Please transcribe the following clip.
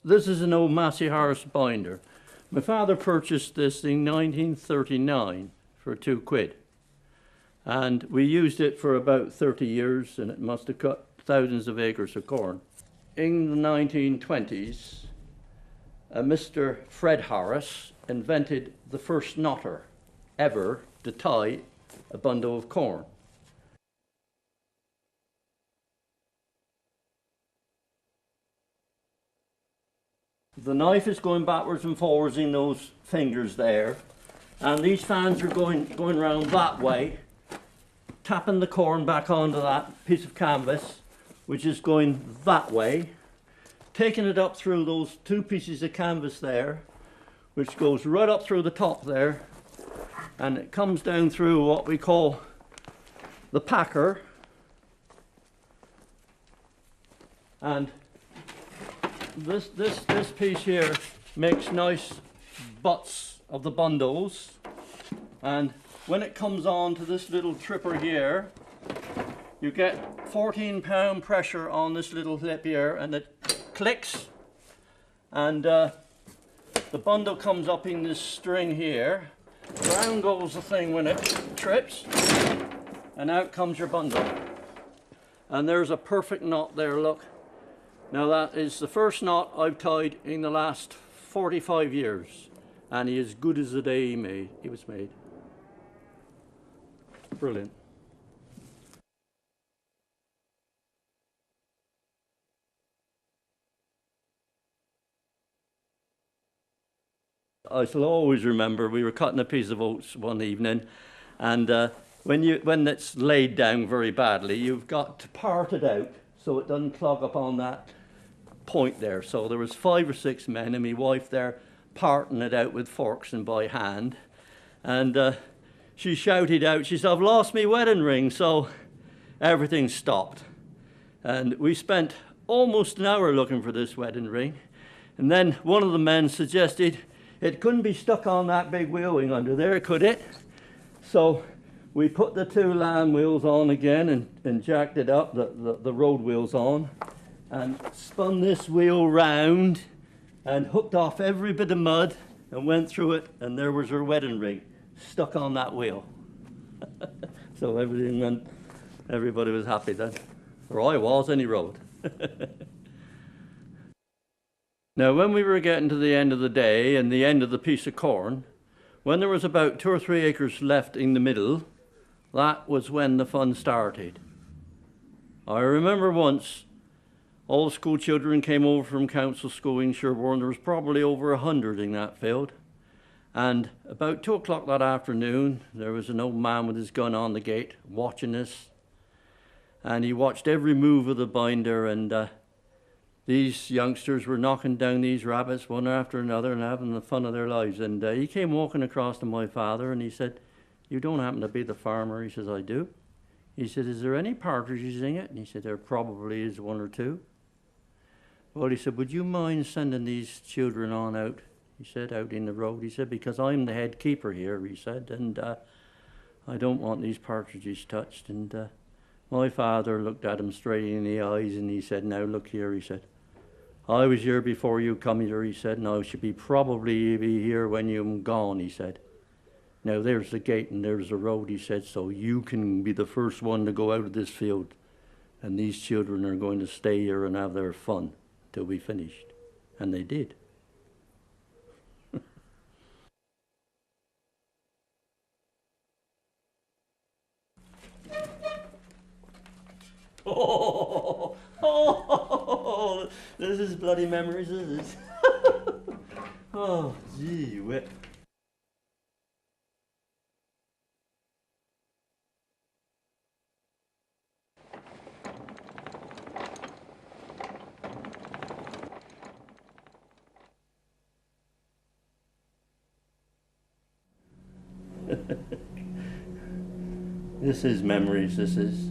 This is an old Massey Harris binder. My father purchased this in 1939 for £2. And we used it for about 30 years, and it must have cut thousands of acres of corn. In the 1920s, Mr. Fred Harris invented the first knotter ever to tie a bundle of corn. The knife is going backwards and forwards in those fingers there, and these fans are going around that way, tapping the corn back onto that piece of canvas, which is going that way, taking it up through those two pieces of canvas there, which goes right up through the top there, and it comes down through what we call the packer, and this piece here makes nice butts of the bundles, and when it comes on to this little tripper here, you get 14-pound pressure on this little lip here, and it clicks, and the bundle comes up in this string here. Down goes the thing when it trips, and out comes your bundle. And there's a perfect knot there, look. Now that is the first knot I've tied in the last 45 years, and he is as good as the day he was made. Brilliant. I shall always remember we were cutting a piece of oats one evening, and when it's laid down very badly, you've got to part it out so it doesn't clog up on that point there. So there was 5 or 6 men and my wife there parting it out with forks and by hand, and she shouted out, she said, "I've lost my wedding ring." So everything stopped, and we spent almost an hour looking for this wedding ring, and then one of the men suggested it couldn't be stuck on that big wheel under there, could it? So we put the 2 land wheels on again and jacked it up, the road wheels on, and spun this wheel round and hooked off every bit of mud and went through it, and there was her wedding ring stuck on that wheel. So everybody was happy then. Or I was, any road. Now, when we were getting to the end of the day and the end of the piece of corn, when there was about 2 or 3 acres left in the middle, that was when the fun started. I remember once, all the school children came over from council school in Sherborne. There was probably over 100 in that field. And about 2 o'clock that afternoon, there was an old man with his gun on the gate watching us. And he watched every move of the binder, and these youngsters were knocking down these rabbits one after another and having the fun of their lives. And he came walking across to my father and he said, "You don't happen to be the farmer?" He says, "I do." He said, "Is there any partridges in it?" And he said, "There probably is 1 or 2. Well, he said, "Would you mind sending these children on out?" He said, "Out in the road." He said, "Because I'm the head keeper here," he said, "and I don't want these partridges touched." And my father looked at him straight in the eyes and he said, "Now look here," he said, "I was here before you come here," he said, "and I should probably be here when you're gone," he said. "Now there's the gate and there's the road," he said, "so you can be the first one to go out of this field, and these children are going to stay here and have their fun till we finished." And they did. Oh, this is bloody memories, is it? Oh, gee whip. This is memories, this is.